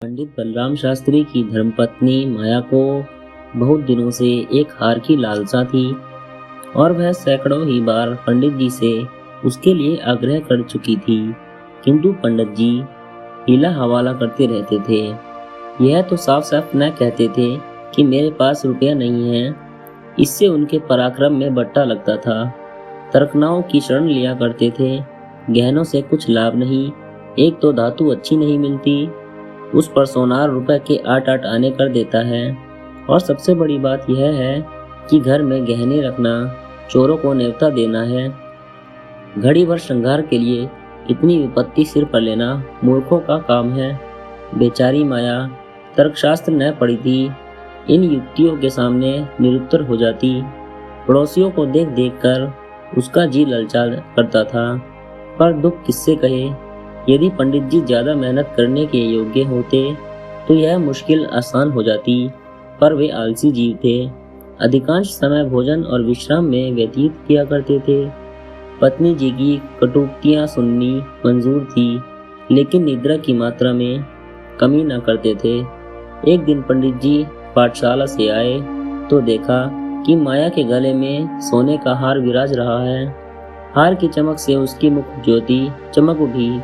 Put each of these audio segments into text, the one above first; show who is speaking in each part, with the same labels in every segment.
Speaker 1: पंडित बलराम शास्त्री की धर्मपत्नी माया को बहुत दिनों से एक हार की लालसा थी और वह सैकड़ों ही बार पंडित जी से उसके लिए आग्रह कर चुकी थी, किंतु पंडित जी हीला हवाला करते रहते थे। यह तो साफ साफ न कहते थे कि मेरे पास रुपया नहीं है। इससे उनके पराक्रम में बट्टा लगता था। तर्कनाओं की शरण लिया करते थे। गहनों से कुछ लाभ नहीं, एक तो धातु अच्छी नहीं मिलती, उस पर सोनार रुपए के 8-8 आने कर देता है। और सबसे बड़ी बात यह है कि घर में गहने रखना चोरों को न्योता देना है। घड़ी भर श्रृंगार के लिए इतनी विपत्ति सिर पर लेना मूर्खों का काम है। बेचारी माया तर्कशास्त्र न पढ़ी थी, इन युक्तियों के सामने निरुत्तर हो जाती। पड़ोसियों को देख देख कर उसका जी ललचा करता था, पर दुख किससे कहे। यदि पंडित जी ज्यादा मेहनत करने के योग्य होते तो यह मुश्किल आसान हो जाती, पर वे आलसी जीव थे। अधिकांश समय भोजन और विश्राम में व्यतीत किया करते थे। पत्नी जी की कटुक्तियां सुननी मंजूर थी, लेकिन निद्रा की मात्रा में कमी न करते थे। एक दिन पंडित जी पाठशाला से आए तो देखा कि माया के गले में सोने का हार विराज रहा है। हार की चमक से उसकी मुख ज्योति चमक उठी।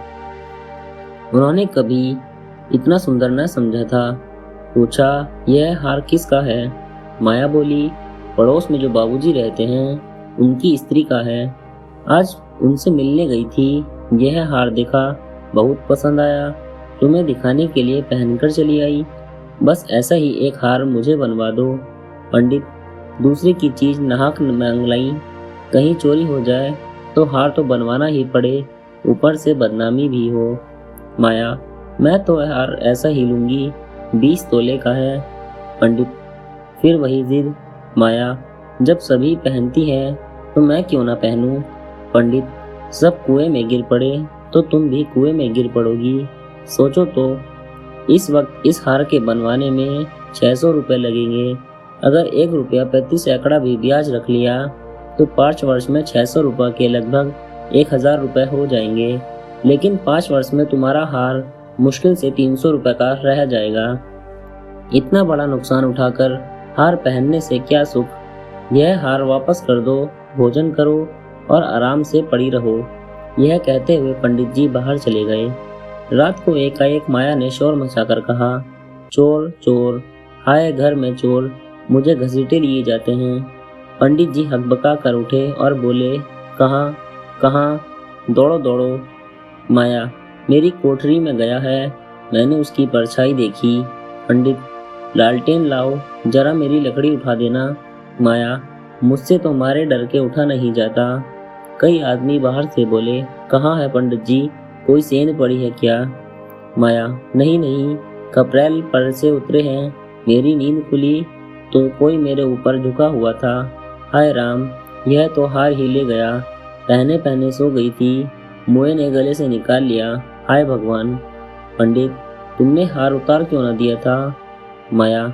Speaker 1: उन्होंने कभी इतना सुंदर न समझा था। पूछा, यह हार किसका है? माया बोली, पड़ोस में जो बाबूजी रहते हैं उनकी स्त्री का है। आज उनसे मिलने गई थी, यह हार देखा, बहुत पसंद आया, तुम्हें दिखाने के लिए पहनकर चली आई। बस ऐसा ही एक हार मुझे बनवा दो। पंडित, दूसरे की चीज नाहक मांग लाई, कहीं चोरी हो जाए तो हार तो बनवाना ही पड़े, ऊपर से बदनामी भी हो। माया, मैं तो हार ऐसा ही लूंगी, 20 तोले का है। पंडित, फिर वही जिद। माया, जब सभी पहनती है तो मैं क्यों ना पहनूं? पंडित, सब कुएं में गिर पड़े तो तुम भी कुएं में गिर पड़ोगी। सोचो तो, इस वक्त इस हार के बनवाने में 600 रुपये लगेंगे। अगर 1 रुपया प्रति सैकड़ा भी ब्याज रख लिया तो 5 वर्ष में 600 रुपये के लगभग 1000 रुपये हो जाएंगे। लेकिन 5 वर्ष में तुम्हारा हार मुश्किल से 300 रुपये का रह जाएगा। इतना बड़ा नुकसान उठाकर हार पहनने से क्या सुख। यह हार वापस कर दो, भोजन करो और आराम से पड़ी रहो। यह कहते हुए पंडित जी बाहर चले गए। रात को एकाएक माया ने शोर मचाकर कहा, चोर चोर, हाय घर में चोर, मुझे घसीटे लिए जाते हैं। पंडित जी हकबका कर उठे और बोले, कहाँ कहाँ? दौड़ो दौड़ो। माया, मेरी कोठरी में गया है, मैंने उसकी परछाई देखी। पंडित, लालटेन लाओ, जरा मेरी लकड़ी उठा देना। माया, मुझसे तो मारे डर के उठा नहीं जाता। कई आदमी बाहर से बोले, कहाँ है पंडित जी, कोई सेंध पड़ी है क्या? माया, नहीं नहीं, कपड़ैल पर से उतरे हैं। मेरी नींद खुली तो कोई मेरे ऊपर झुका हुआ था। हाय राम, यह तो हार ही ले गया। पहने पहने सो गई थी, मुए ने गले से निकाल लिया। हाय भगवान। पंडित, तुमने हार उतार क्यों न दिया था? माया,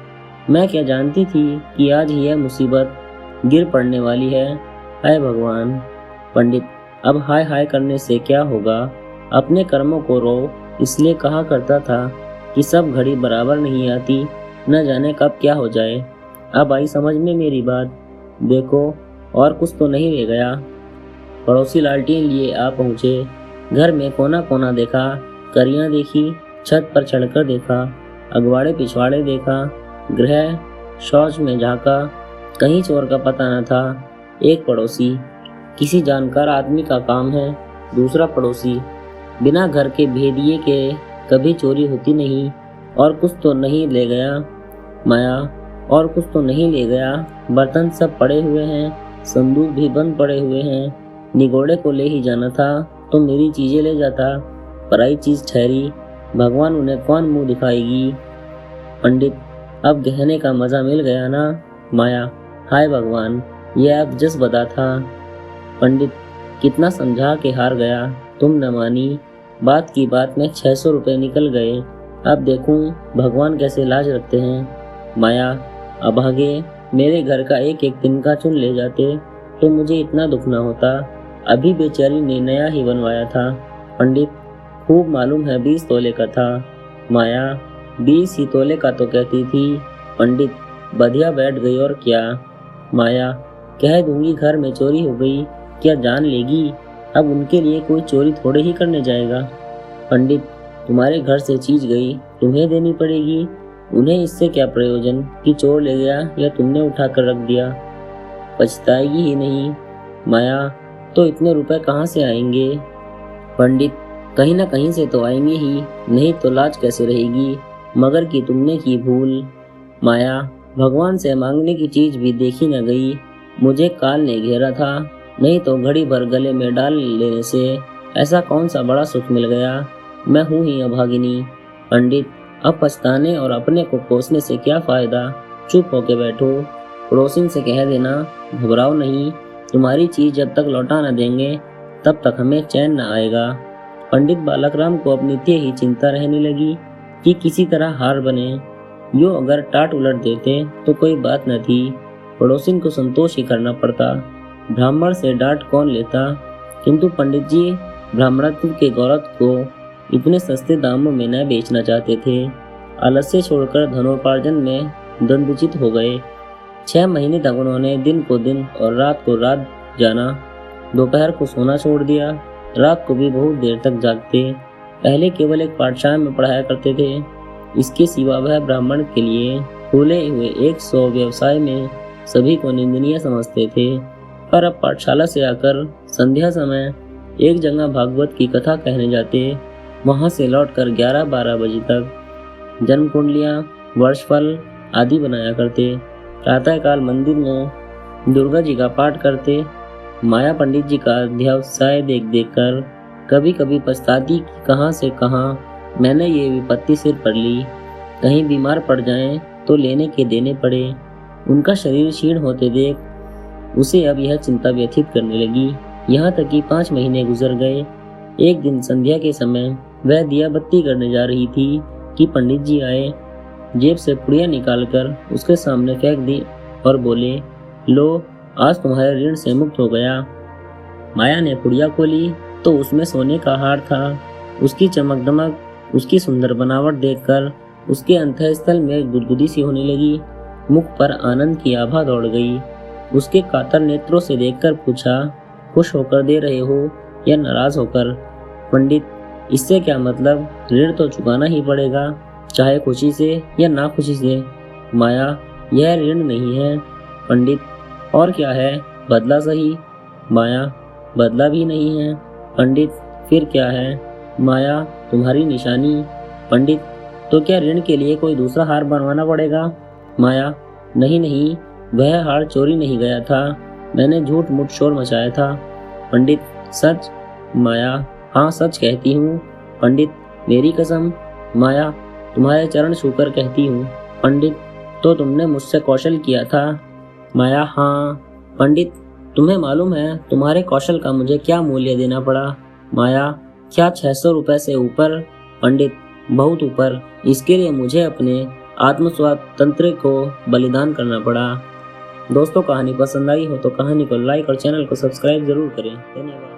Speaker 1: मैं क्या जानती थी कि आज ही यह मुसीबत गिर पड़ने वाली है। हाय भगवान। पंडित, अब हाय हाय करने से क्या होगा? अपने कर्मों को रो। इसलिए कहा करता था कि सब घड़ी बराबर नहीं आती, न जाने कब क्या हो जाए। अब आई समझ में मेरी बात। देखो, और कुछ तो नहीं रह गया। पड़ोसी लालटेन लिए आ पहुंचे। घर में कोना कोना देखा, करियां देखी, छत पर चढ़कर देखा, अगवाड़े पिछवाड़े देखा, गृह शौच में झांका, कहीं चोर का पता न था। एक पड़ोसी, किसी जानकार आदमी का काम है। दूसरा पड़ोसी, बिना घर के भेदिए के कभी चोरी होती नहीं। और कुछ तो नहीं ले गया? माया, और कुछ तो नहीं ले गया। बर्तन सब पड़े हुए हैं, संदूक भी बंद पड़े हुए हैं। निगोड़े को ले ही जाना था तो मेरी चीजें ले जाता, पराई चीज ठहरी। भगवान उन्हें कौन मुंह दिखाएगी? पंडित, अब गहने का मजा मिल गया ना? माया, हाय भगवान, यह अब जस बदा था। पंडित, कितना समझा के हार गया, तुम न मानी। बात की बात में 600 रुपये निकल गए। अब देखूं भगवान कैसे लाज रखते हैं। माया, अभागे, मेरे घर का एक एक दिन का चुन ले जाते तो मुझे इतना दुख न होता। अभी बेचारी ने नया ही बनवाया था। पंडित, खूब मालूम है 20 तोले का था। माया, 20 ही तोले का तो कहती थी। पंडित, बधिया बैठ गई और क्या। माया, कह दूंगी घर में चोरी हो गई, क्या जान लेगी। अब उनके लिए कोई चोरी थोड़े ही करने जाएगा। पंडित, तुम्हारे घर से चीज गई, तुम्हें देनी पड़ेगी। उन्हें इससे क्या प्रयोजन कि चोर ले गया या तुमने उठाकर रख दिया। पछताएगी ही नहीं। माया, तो इतने रुपए कहाँ से आएंगे। पंडित, कहीं ना कहीं से तो आएंगे ही, नहीं तो लाज कैसे रहेगी। मगर कि तुमने की भूल। माया, भगवान से मांगने की चीज भी देखी न गई। मुझे काल ने घेरा था, नहीं तो घड़ी भर गले में डाल लेने से ऐसा कौन सा बड़ा सुख मिल गया। मैं हूँ ही अभागिनी। पंडित, अब पछताने और अपने को कोसने से क्या फायदा। चुप होके बैठो। पड़ोसिन से कह देना, घबराओ नहीं, तुम्हारी चीज जब तक लौटा न देंगे तब तक हमें चैन न आएगा। पंडित बालकराम को अब नित्य ही चिंता रहने लगी कि किसी तरह हार बने। यो अगर टाट उलट देते तो कोई बात न थी, पड़ोसिन को संतोष ही करना पड़ता। ब्राह्मण से डांट कौन लेता। किंतु पंडित जी ब्राह्मणत्व के गौरव को इतने सस्ते दामों में न बेचना चाहते थे। आलस्य छोड़कर धनोपार्जन में दंडचित हो गए। 6 महीने तक उन्होंने दिन को दिन और रात को रात जाना। दोपहर को सोना छोड़ दिया, रात को भी बहुत देर तक जागते। पहले केवल एक पाठशाला में पढ़ाया करते थे, इसके सिवा वह ब्राह्मण के लिए खुले हुए 100 व्यवसाय में सभी को निंदनीय समझते थे। पर अब पाठशाला से आकर संध्या समय एक जगह भागवत की कथा कहने जाते। वहां से लौटकर 11-12 बजे तक जन्म कुंडलियां, वर्षफल आदि बनाया करते। प्रातःकाल मंदिर में दुर्गा जी का पाठ करते। माया पंडित जी का अध्यावसाय देख देख कर कभी कभी पछताती कि कहाँ से कहाँ मैंने ये विपत्ति सिर पर ली। कहीं बीमार पड़ जाएं तो लेने के देने पड़े। उनका शरीर क्षीण होते देख उसे अब यह चिंता व्यथित करने लगी। यहाँ तक कि 5 महीने गुजर गए। एक दिन संध्या के समय वह दिया बत्ती करने जा रही थी कि पंडित जी आए। जेब से पुड़िया निकालकर उसके सामने फेंक दी और बोले, लो, आज तुम्हारे ऋण से मुक्त हो गया। माया ने पुड़िया खोली तो उसमें सोने का हार था। उसकी चमक दमक, उसकी सुंदर बनावट देखकर उसके अंतःस्थल में गुदगुदी सी होने लगी। मुख पर आनंद की आभा दौड़ गई। उसके कातर नेत्रों से देखकर पूछा, खुश होकर दे रहे हो या नाराज होकर। पंडित, इससे क्या मतलब, ऋण तो चुकाना ही पड़ेगा, चाहे खुशी से या ना खुशी से। माया, यह ऋण नहीं है। पंडित, और क्या है, बदला सही। माया, बदला भी नहीं है। पंडित, फिर क्या है। माया, तुम्हारी निशानी। पंडित, तो क्या ऋण के लिए कोई दूसरा हार बनवाना पड़ेगा। माया, नहीं नहीं, वह हार चोरी नहीं गया था, मैंने झूठ मूठ शोर मचाया था। पंडित, सच। माया, हाँ सच कहती हूँ। पंडित, मेरी कसम। माया, तुम्हारे चरण छूकर कहती हूँ। पंडित, तो तुमने मुझसे कौशल किया था। माया, हाँ। पंडित, तुम्हें मालूम है तुम्हारे कौशल का मुझे क्या मूल्य देना पड़ा। माया, क्या 600 रुपए से ऊपर। पंडित, बहुत ऊपर। इसके लिए मुझे अपने आत्मस्वातंत्र्य को बलिदान करना पड़ा। दोस्तों, कहानी पसंद आई हो तो कहानी को लाइक और चैनल को सब्सक्राइब जरूर करें। धन्यवाद।